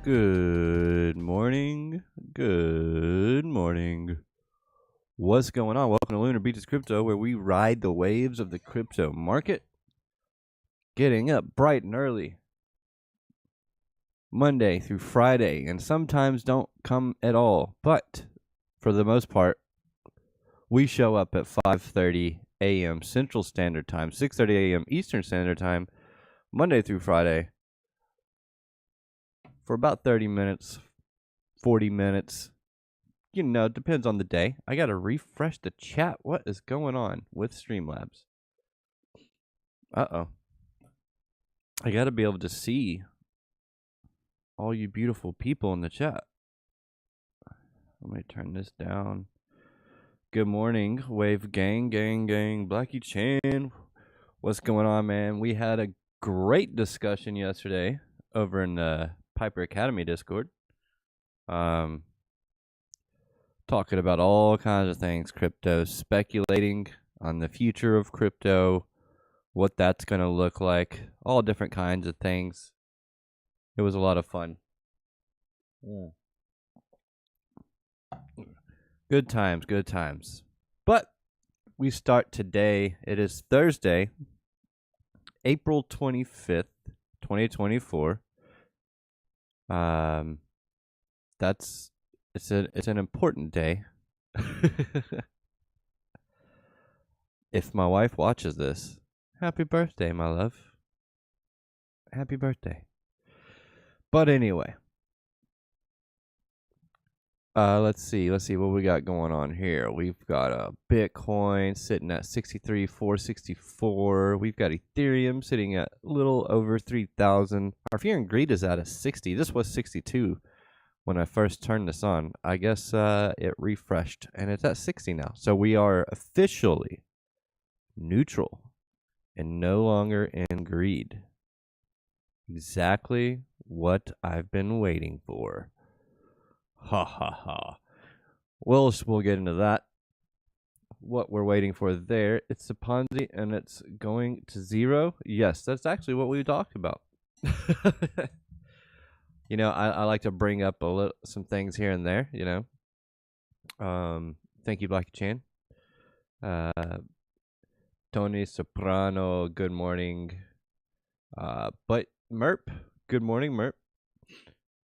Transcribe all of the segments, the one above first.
Good morning. Good morning. What's going on? Welcome to Lunar Beaches Crypto, where we ride the waves of the crypto market. Getting up bright and early, Monday through Friday, and sometimes don't come at all. But for the most part, we show up at 5:30 a.m. Central Standard Time, 6:30 a.m. Eastern Standard Time, Monday through Friday, for about 30 minutes, 40 minutes. You know, it depends on the day. I got to refresh the chat. What is going on with Streamlabs? Uh-oh. I got to be able to see all you beautiful people in the chat. Let me turn this down. Good morning, Wave Gang, Blackie Chan. What's going on, man? We had a great discussion yesterday over in the Piper Academy Discord. Talking about all kinds of things, crypto, speculating on the future of crypto, what that's going to look like, all different kinds of things. It was a lot of fun. Good times, good times. But we start today. It is Thursday, April 25th, 2024. It's an important day. If my wife watches this, happy birthday, my love. Happy birthday. But anyway, let's see what we got going on here. We've got a Bitcoin sitting at 63,464. We've got Ethereum sitting at a little over 3,000. Our fear and greed is at a 60. This was 62 when I first turned this on. I guess it refreshed and it's at 60 now. So we are officially neutral and no longer in greed. Exactly what I've been waiting for. Ha ha ha. We'll get into that. What we're waiting for there. It's a Ponzi and it's going to zero. Yes, that's actually what we talked about. You know, I like to bring up some things here and there, you know. Thank you, Blackie Chan. Tony Soprano, good morning. But Merp, good morning, Merp.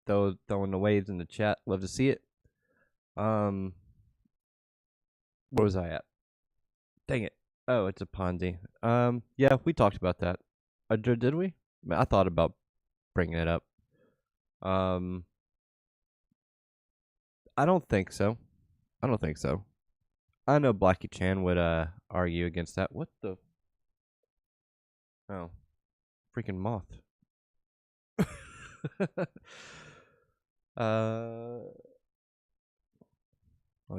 Throwing the waves in the chat. Love to see it. Where was I at? Dang it. Oh, it's a Ponzi. Yeah, we talked about that. Did we? I thought about bringing it up. I don't think so. I know Blackie Chan would argue against that. What the? Oh, freaking moth. I'll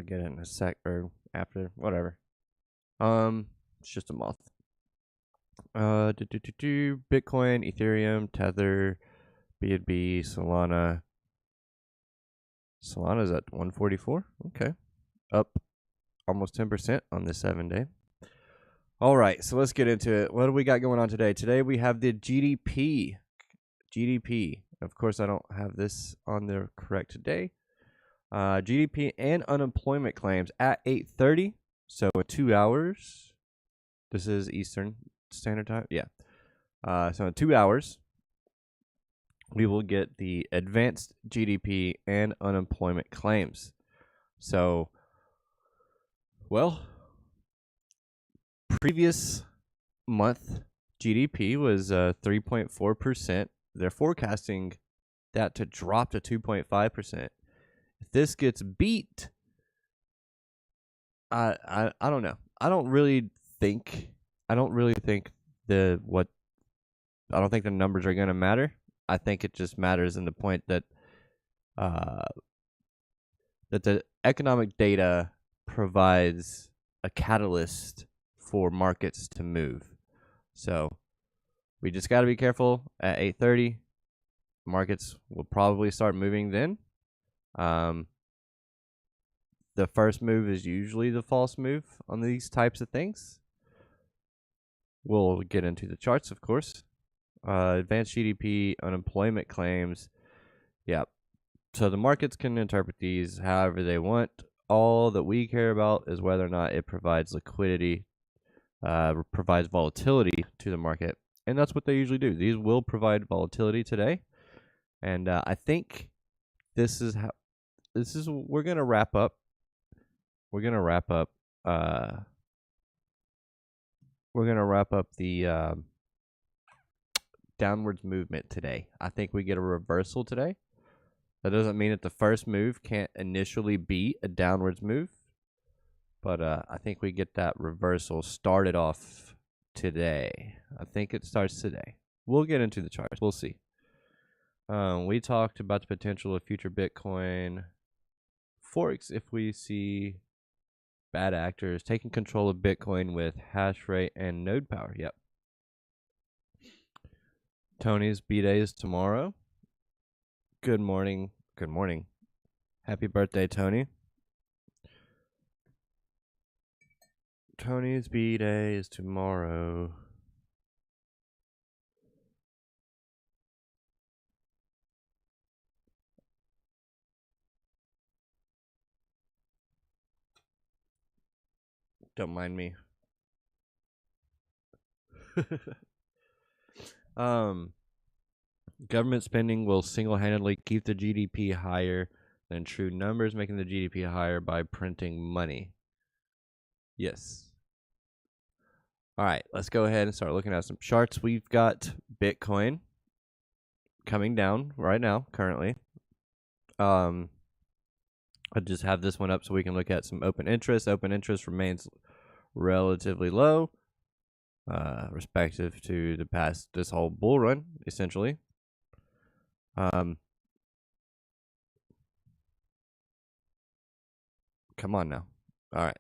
get it in a sec or after, whatever. It's just a moth. Bitcoin, Ethereum, Tether, BNB, Solana. Solana's at 144. Okay. Up almost 10% on the 7-day. All right, so let's get into it. What do we got going on today? Today we have the GDP. Of course, I don't have this on there correct today. GDP and unemployment claims at 8:30. So in 2 hours. This is Eastern Standard Time. Yeah. So in 2 hours, we will get the advanced GDP and unemployment claims. So, well, previous month GDP was 3.4%. They're forecasting that to drop to 2.5%. If this gets beat, I don't know. I don't really think the numbers are going to matter. I think it just matters in the point that that the economic data provides a catalyst for markets to move. So we just got to be careful at 8:30. Markets will probably start moving then. The first move is usually the false move on these types of things. We'll get into the charts, of course. Advanced GDP, unemployment claims. Yeah. So the markets can interpret these however they want. All that we care about is whether or not it provides liquidity, provides volatility to the market. And that's what they usually do. These will provide volatility today. And I think this is how we're gonna wrap up. We're gonna wrap up. We're gonna wrap up the downwards movement today. I think we get a reversal today. That doesn't mean that the first move can't initially be a downwards move, but I think we get that reversal started off today. I think it starts today. We'll get into the charts. We'll see. We talked about the potential of future Bitcoin forks if we see bad actors taking control of Bitcoin with hash rate and node power. Yep. Tony's B-Day is tomorrow. Good morning. Good morning. Happy birthday, Tony. Tony's B-Day is tomorrow. Don't mind me. Government spending will single-handedly keep the GDP higher than true numbers, making the GDP higher by printing money. Yes. All right, let's go ahead and start looking at some charts. We've got Bitcoin coming down right now, currently. I just have this one up so we can look at some open interest. Open interest remains relatively low, respective to the past, this whole bull run, essentially. Come on now. All right.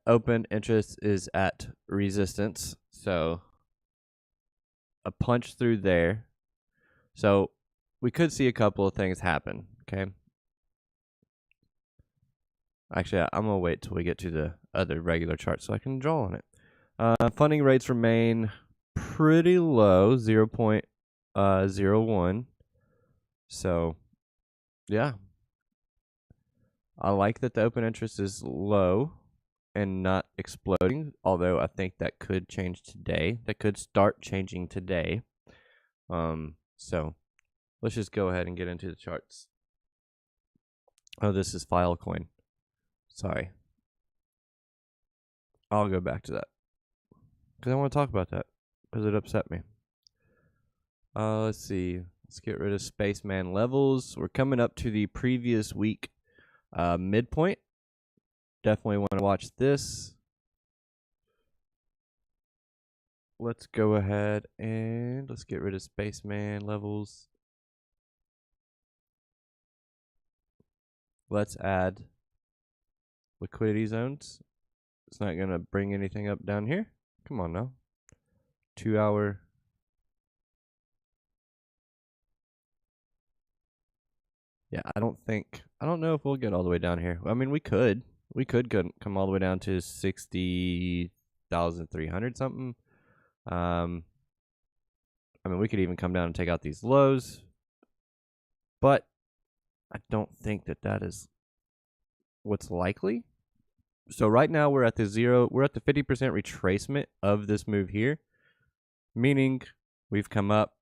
Open interest is at resistance, so a punch through there. So we could see a couple of things happen, okay? Actually, I'm going to wait till we get to the other regular chart so I can draw on it. Funding rates remain pretty low, 0.01. So, yeah. I like that the open interest is low and not exploding, although I think that could change today. That could start changing today. So let's just go ahead and get into the charts. Oh, this is Filecoin. Sorry. I'll go back to that because I want to talk about that because it upset me. Let's see. Let's get rid of Spaceman levels. We're coming up to the previous week midpoint. Definitely want to watch this. Let's go ahead and let's get rid of Spaceman levels. Let's add liquidity zones. It's not going to bring anything up down here. Come on now. 2 hour. Yeah, I don't know if we'll get all the way down here. I mean, we could come all the way down to 60,300 something. I mean, we could even come down and take out these lows, but I don't think that is what's likely. So right now we're at the 50% retracement of this move here, meaning we've come up,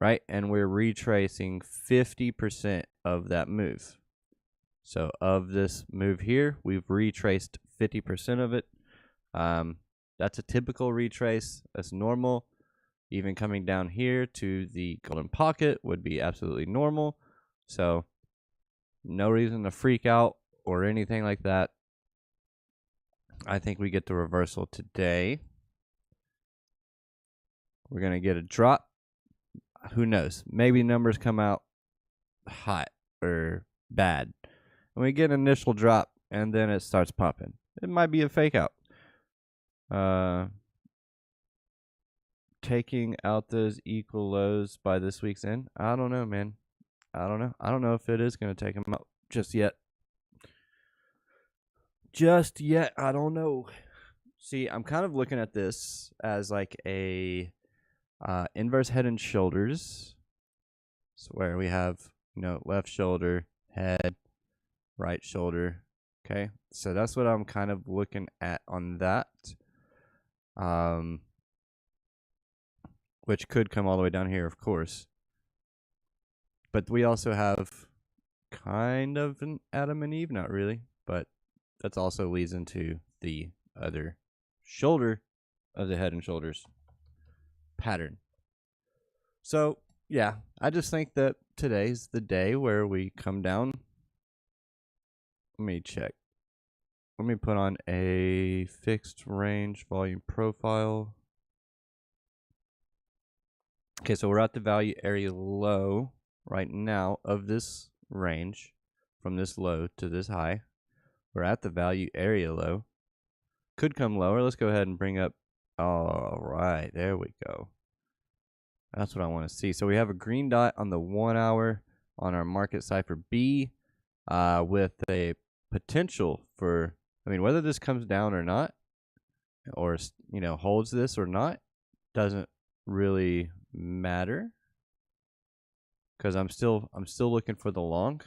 right, and we're retracing 50% of that move. So of this move here, we've retraced 50% of it. That's a typical retrace. That's normal. Even coming down here to the golden pocket would be absolutely normal. So no reason to freak out or anything like that. I think we get the reversal today. We're going to get a drop. Who knows? Maybe numbers come out hot or bad. And we get an initial drop and then it starts pumping. It might be a fake out. Taking out those equal lows by this week's end. I don't know, man. I don't know if it is going to take them out just yet. I don't know. See, I'm kind of looking at this as like a Inverse head and shoulders. So where we have, left shoulder, head, right shoulder. Okay, so that's what I'm kind of looking at on that. Which could come all the way down here, of course. But we also have kind of an Adam and Eve, not really, but that also leads into the other shoulder of the head and shoulders pattern. So, yeah, I just think that today's the day where we come down. Let me check. Let me put on a fixed range volume profile. Okay, so we're at the value area low right now of this range, from this low to this high. We're at the value area low. Could come lower. Let's go ahead and bring up. All right, there we go. That's what I want to see. So we have a green dot on the 1 hour on our market cipher B, with a potential for, whether this comes down or not, or holds this or not, doesn't really matter, because I'm still looking for the long.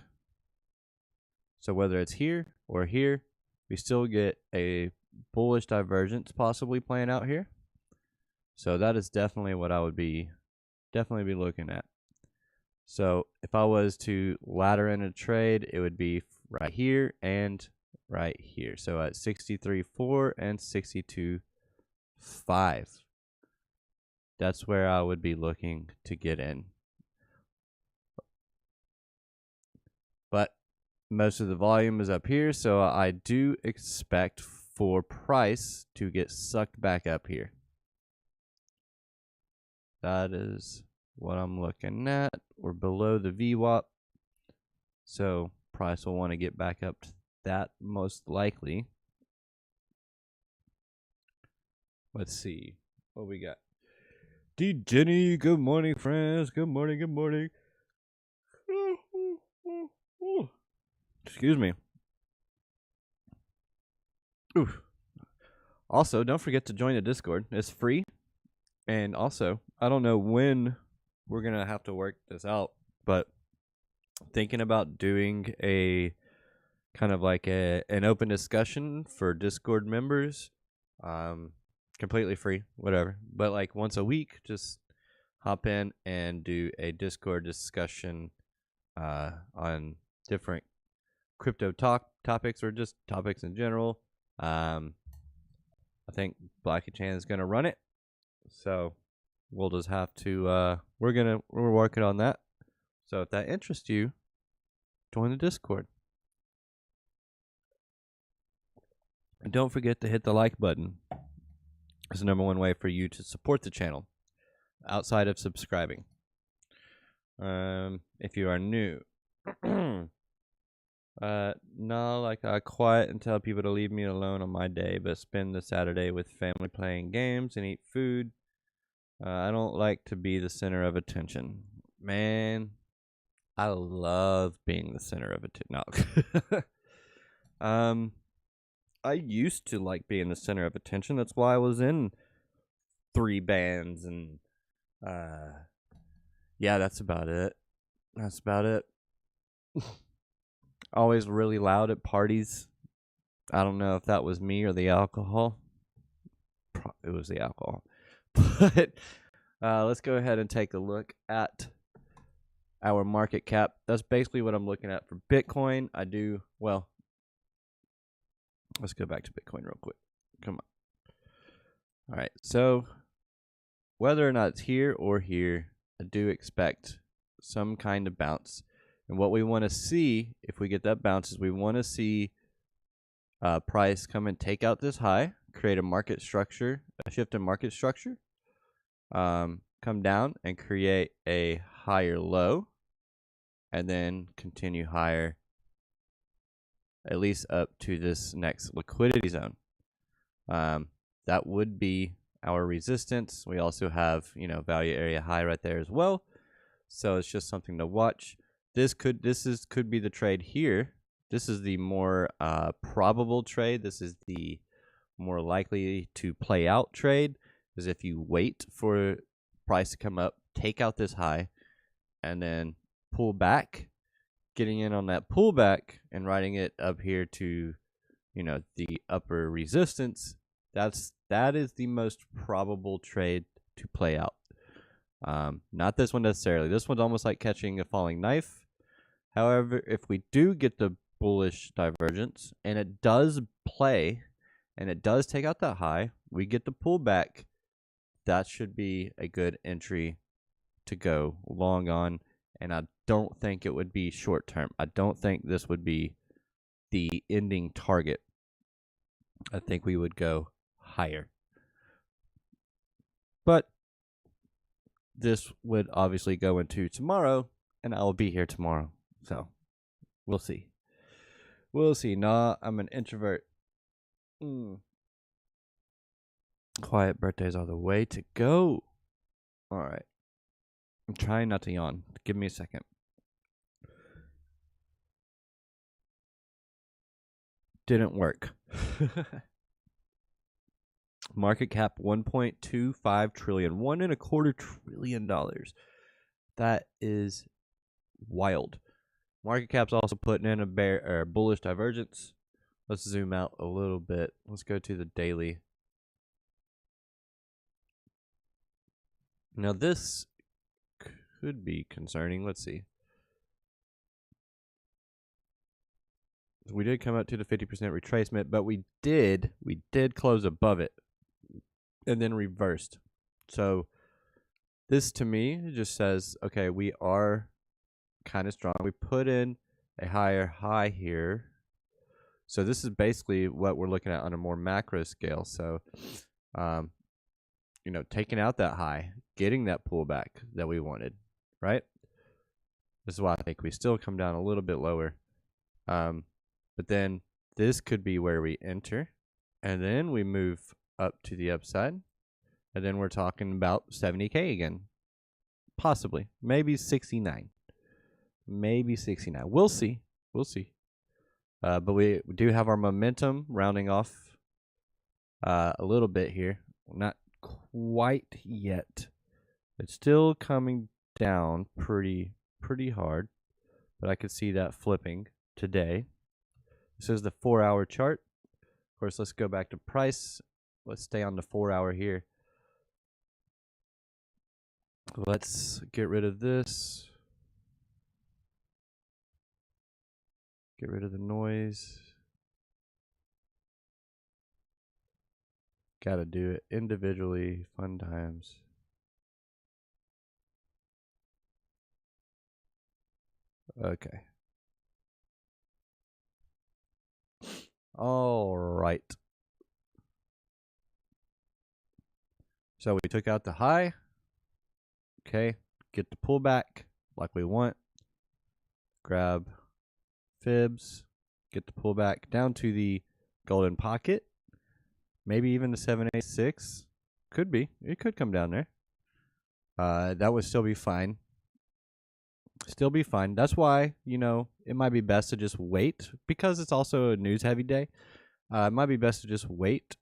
So whether it's here or here, we still get a bullish divergence possibly playing out here. So that is definitely what I would be looking at. So if I was to ladder in a trade, it would be right here and right here. So at 63.4 and 62.5. That's where I would be looking to get in. But most of the volume is up here, so I do expect for price to get sucked back up here. That is what I'm looking at. We're below the VWAP, so price will want to get back up to that most likely. Let's see what we got. D Jenny, good morning, friends. Good morning, good morning. Excuse me. Oof. Also, don't forget to join the Discord. It's free. And also, I don't know when we're going to have to work this out, but thinking about doing a kind of like an open discussion for Discord members. Completely free, whatever. But like once a week, just hop in and do a Discord discussion on different crypto topics or just topics in general. I think Blackie Chan is going to run it. So we'll just have to we're working on that. So if that interests you, join the Discord. And don't forget to hit the like button. It's the number one way for you to support the channel outside of subscribing. If you are new. No, like I quiet and tell people to leave me alone on my day, but spend the Saturday with family playing games and eat food. I don't like to be the center of attention. Man, I love being the center of attention. No. I used to like being the center of attention. That's why I was in 3 bands and yeah, that's about it. Always really loud at parties. I don't know if that was me or the alcohol. It was the alcohol. But let's go ahead and take a look at our market cap. That's basically what I'm looking at for Bitcoin. Let's go back to Bitcoin real quick. Come on. All right. So whether or not it's here or here, I do expect some kind of bounce. And what we want to see, if we get that bounce, is we want to see price come and take out this high, create a market structure, a shift in market structure, come down and create a higher low, and then continue higher, at least up to this next liquidity zone. That would be our resistance. We also have, value area high right there as well. So it's just something to watch. This could be the trade here. This is the more probable trade. This is the more likely to play out trade, is if you wait for price to come up, take out this high, and then pull back, getting in on that pullback and riding it up here to, the upper resistance. That is the most probable trade to play out. Not this one necessarily. This one's almost like catching a falling knife. However, if we do get the bullish divergence and it does play and it does take out that high, we get the pullback. That should be a good entry to go long on. And I don't think it would be short term. I don't think this would be the ending target. I think we would go higher. But this would obviously go into tomorrow, and I will be here tomorrow. So we'll see. We'll see. Nah, I'm an introvert. Quiet birthdays are the way to go. All right. I'm trying not to yawn. Give me a second. Didn't work. Market cap $1.25 trillion, $1.25 trillion. That is wild. Market cap's also putting in a bullish divergence. Let's zoom out a little bit. Let's go to the daily. Now this could be concerning. Let's see. We did come up to the 50% retracement, but we did close above it and then reversed. So this to me just says, okay, we are kind of strong. We put in a higher high here. So this is basically what we're looking at on a more macro scale. So, taking out that high, getting that pullback that we wanted, right? This is why I think we still come down a little bit lower. But then this could be where we enter, and then we move up to the upside, and then we're talking about 70K again. Possibly. Maybe 69. Maybe 69. We'll see. We'll see. But we do have our momentum rounding off a little bit here. Not quite yet. It's still coming down pretty hard, but I could see that flipping today. This is the 4-hour chart. Of course, let's go back to price. Let's stay on the 4-hour here. Let's get rid of this. Get rid of the noise. Gotta do it individually. Fun times. Okay. All right. So we took out the high. Okay. Get the pullback like we want. Grab fibs. Get the pullback down to the golden pocket. Maybe even the 786. Could be. It could come down there. That would still be fine. Still be fine. That's why, it might be best to just wait, because it's also a news heavy day. It might be best to just wait.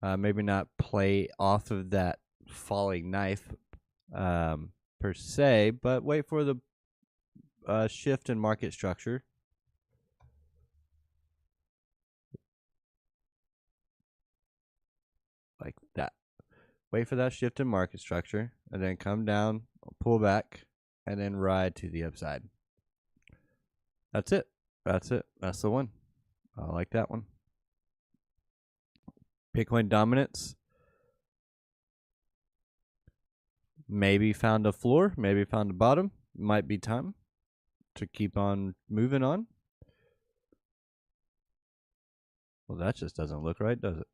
Maybe not play off of that falling knife per se, but wait for the shift in market structure. Like that. Wait for that shift in market structure, and then come down, pull back, and then ride to the upside. That's it. That's it. That's the one. I like that one. Bitcoin dominance. Maybe found a floor. Maybe found a bottom. Might be time to keep on moving on. Well, that just doesn't look right, does it?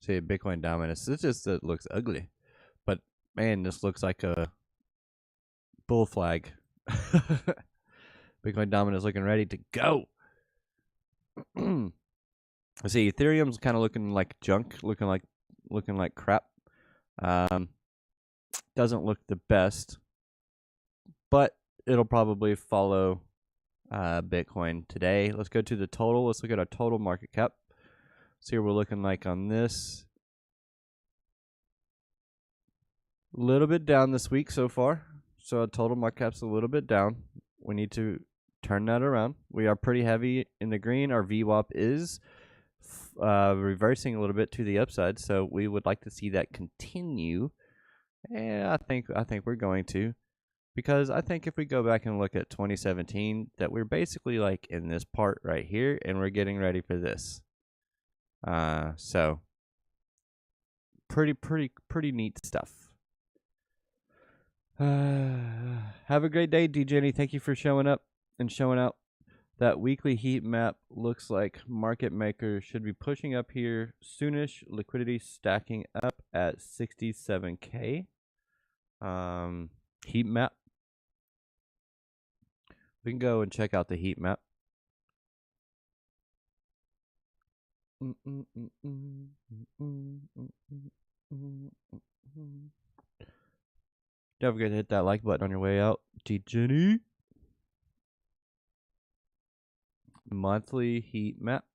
See, Bitcoin dominance. This just looks ugly. But, man, this looks like a bull flag. Bitcoin dominance looking ready to go. See, Ethereum's kind of looking like junk, looking like crap. Doesn't look the best, but it'll probably follow Bitcoin today. Let's go to the total. Let's look at our total market cap. See what we're looking like on this. A little bit down this week so far. So our total market cap's a little bit down. We need to turn that around. We are pretty heavy in the green. Our VWAP is reversing a little bit to the upside. So we would like to see that continue. And I think we're going to. Because I think if we go back and look at 2017, that we're basically like in this part right here, and we're getting ready for this. So pretty neat stuff. Have a great day, D Jenny. Thank you for showing up and showing out. That weekly heat map looks like market maker should be pushing up here soonish. Liquidity stacking up at 67K. Heat map. We can go and check out the heat map. Don't forget to hit that like button on your way out. G Jenny. Monthly heat map.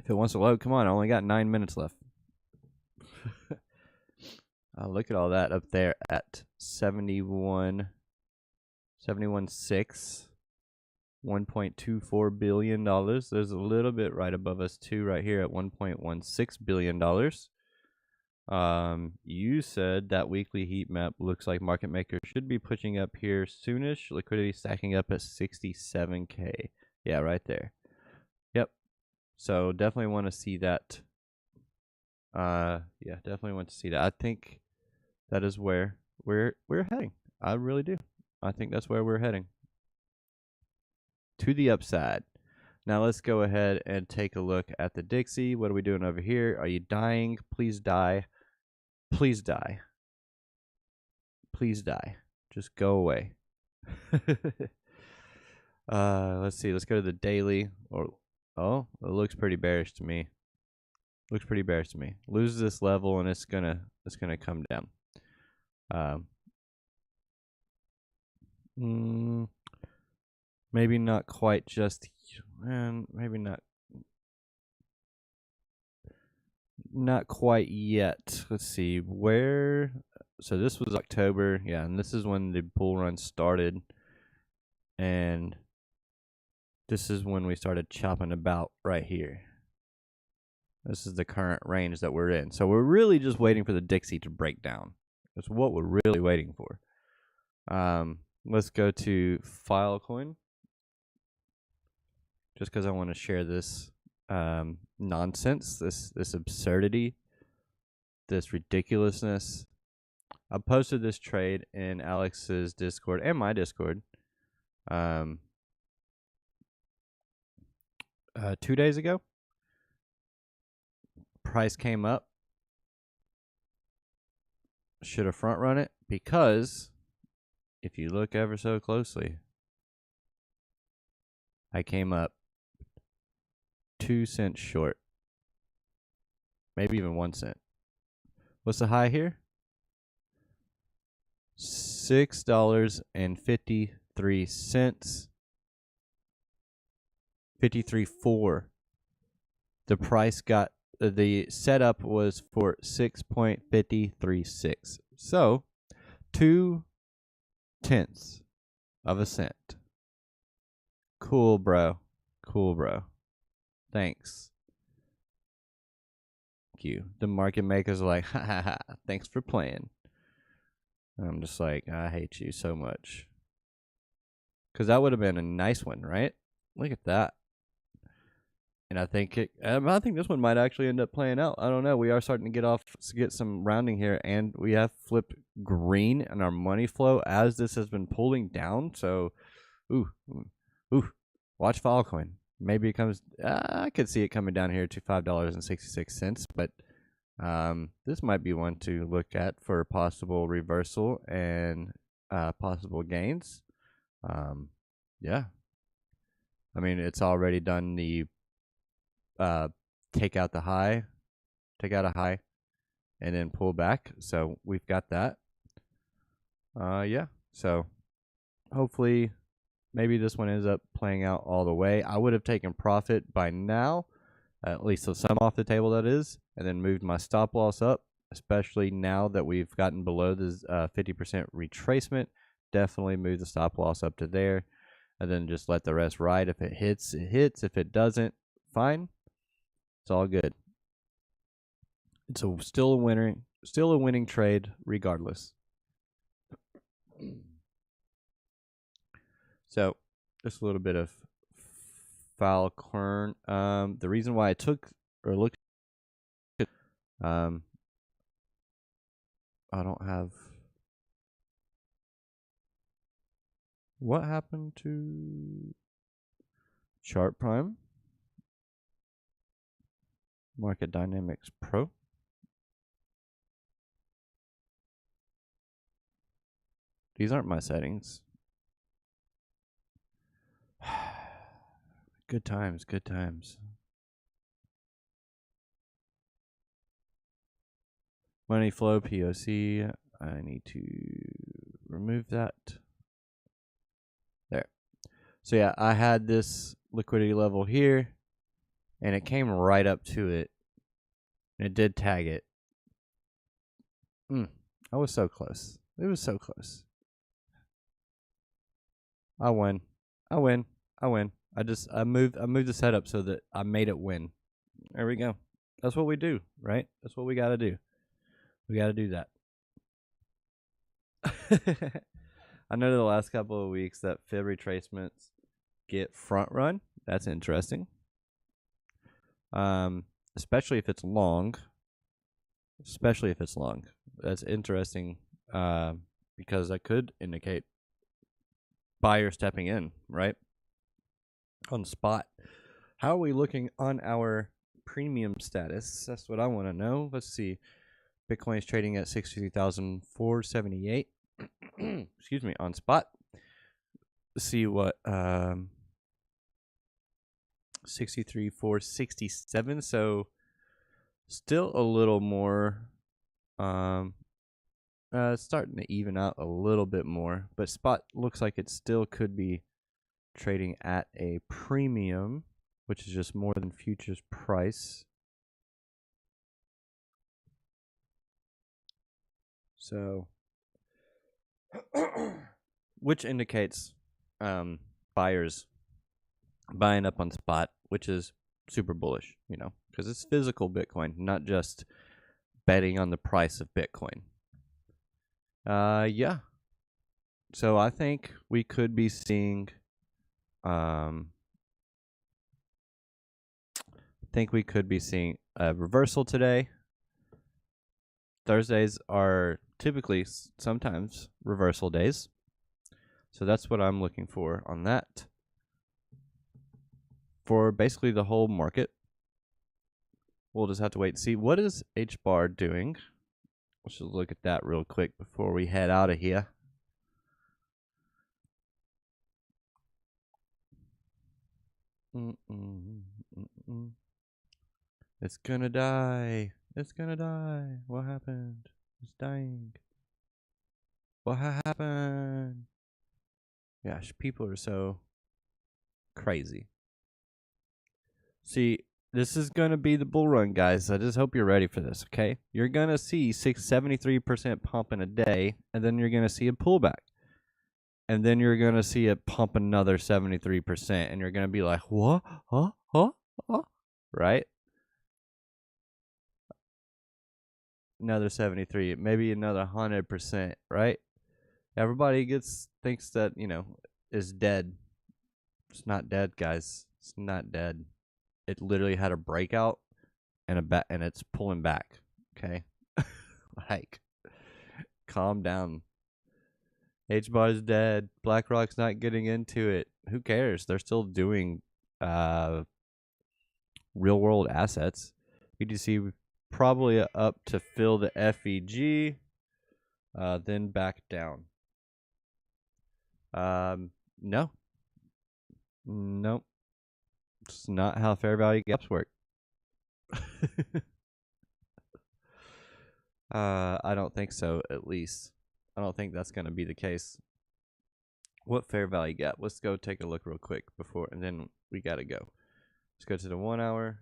If it wants to load, come on. I only got 9 minutes left. Look at all that up there at 71.6, $1.24 billion. There's a little bit right above us too, right here at $1.16 billion. You said that weekly heat map looks like market maker should be pushing up here soonish. Liquidity stacking up at 67K. Yeah, right there. Yep. So definitely want to see that. Yeah, definitely want to see that. I think that is where we're heading. I really do. I think that's where we're heading. To the upside. Now let's go ahead and take a look at the Dixie. What are we doing over here? Are you dying? Please die. Please die. Please die. Just go away. Let's see. Let's go to the daily. Oh, it looks pretty bearish to me. Looks pretty bearish to me. Lose this level and it's gonna come down. Maybe not quite just, and maybe not quite yet. Let's see where. So this was October, yeah, and this is when the bull run started, and this is when we started chopping about right here. This is the current range that we're in. So we're really just waiting for the Dixie to break down. That's what we're really waiting for. Let's go to Filecoin. Just because I want to share this nonsense, this absurdity, this ridiculousness. I posted this trade in Alex's Discord and my Discord 2 days ago. Price came up. Should have front run it because if you look ever so closely, I came up 2 cents short. Maybe even 1 cent. What's the high here? $6.53. 53.4. The price got the setup was for 6.536. So 0.2 of a cent. Cool, bro. Cool, bro. Thanks. Thank you. The market makers are like, ha ha ha, thanks for playing. And I'm just like, I hate you so much. Because that would have been a nice one, right? Look at that. And I think this one might actually end up playing out. I don't know. We are starting to get some rounding here, and we have flipped green in our money flow as this has been pulling down. So, watch Filecoin. Maybe it comes. I could see it coming down here to $5.66, but this might be one to look at for possible reversal and possible gains. Yeah. I mean, it's already done the take out a high, and then pull back. So we've got that. Yeah. So hopefully maybe this one ends up playing out all the way. I would have taken profit by now, at least some off the table, that is, and then moved my stop loss up, especially now that we've gotten below this 50% retracement. Definitely move the stop loss up to there, and then just let the rest ride. If it hits, it hits. If it doesn't, fine. It's all good. It's still a winning trade regardless. So, just a little bit of Falcon. The reason why I took or looked at, I don't have. What happened to Chart Prime? Market Dynamics Pro. These aren't my settings. Good times, good times. Money flow POC. I need to remove that. There. So yeah, I had this liquidity level here, and it came right up to it, and it did tag it. I was so close. It was so close. I win. I win. I win. I moved the setup so that I made it win. There we go. That's what we do, right? That's what we got to do. We got to do that. I know the last couple of weeks that fib retracements get front run. That's interesting. Especially if it's long. That's interesting because that could indicate buyer stepping in, right? On spot. How are we looking on our premium status? That's what I want to know. Let's see. Bitcoin is trading at 63,478. Excuse me, on spot. Let's see what 63,467. So still a little more. Starting to even out a little bit more, but spot looks like it still could be trading at a premium, which is just more than futures price. So, which indicates buyers buying up on spot, which is super bullish, because it's physical Bitcoin, not just betting on the price of Bitcoin. Yeah. So I think we could be seeing a reversal today. Thursdays are typically sometimes reversal days. So that's what I'm looking for on that. For basically the whole market. We'll just have to wait and see. What is H-bar doing? Let's just look at that real quick before we head out of here. It's gonna die. It's gonna die. What happened? It's dying. What happened? Gosh, people are so crazy. See, this is gonna be the bull run, guys. I just hope you're ready for this, okay? You're gonna see 73% pump in a day, and then you're gonna see a pullback. And then you're going to see it pump another 73%. And you're going to be like, what? Huh? Right? Another 73. Maybe another 100%. Right? Everybody thinks that, is dead. It's not dead, guys. It's not dead. It literally had a breakout and it's pulling back. Okay? Like, calm down. H-bar's dead. BlackRock's not getting into it. Who cares? They're still doing real world assets. BTC probably up to fill the FEG, then back down. No. Nope. It's not how fair value gaps work. I don't think so, at least. I don't think that's going to be the case. What fair value gap? Let's go take a look real quick before, and then we got to go. Let's go to the 1 hour,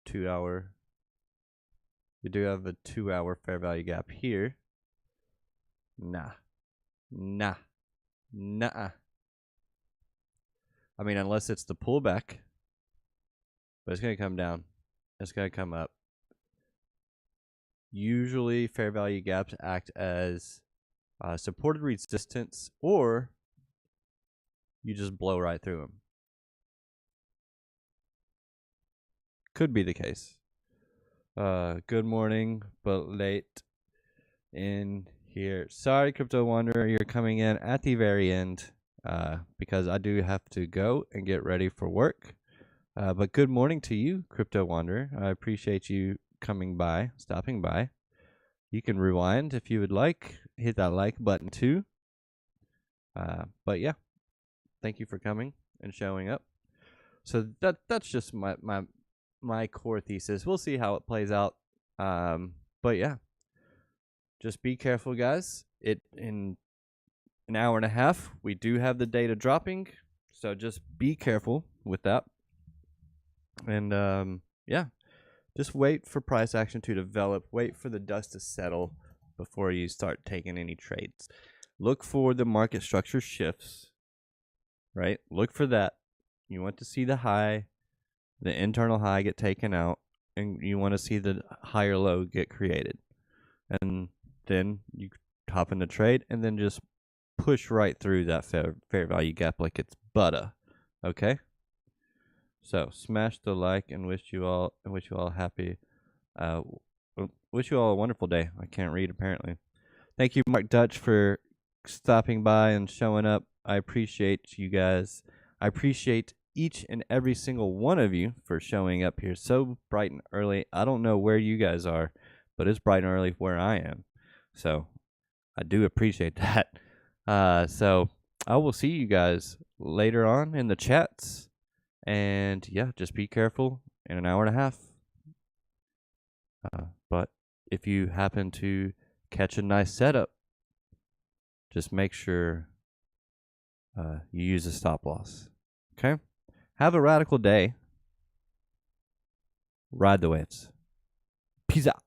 2 hour. We do have a 2 hour fair value gap here. Nah. I mean, unless it's the pullback, but it's going to come down. It's going to come up. Usually, fair value gaps act as supported resistance, or you just blow right through them. Could be the case. Good morning, but late in here. Sorry, Crypto Wanderer, you're coming in at the very end because I do have to go and get ready for work. But good morning to you, Crypto Wanderer. I appreciate you coming by, stopping by. You can rewind if you would like. Hit that like button too. But yeah, thank you for coming and showing up. So that's just my core thesis. We'll see how it plays out. But yeah, just be careful, guys. In an hour and a half, we do have the data dropping, so just be careful with that. And yeah, just wait for price action to develop. Wait for the dust to settle before you start taking any trades. Look for the market structure shifts, right? Look for that. You want to see the high, the internal high get taken out, and you want to see the higher low get created. And then you hop in the trade and then just push right through that fair value gap like it's butter. Okay? So smash the like and wish you all happy. Wish you all a wonderful day. I can't read apparently. Thank you, Mark Dutch, for stopping by and showing up. I appreciate you guys. I appreciate each and every single one of you for showing up here so bright and early. I don't know where you guys are, but it's bright and early where I am. So I do appreciate that. So I will see you guys later on in the chats. And yeah, just be careful in an hour and a half. But if you happen to catch a nice setup, just make sure you use a stop loss. Okay? Have a radical day. Ride the waves. Peace out.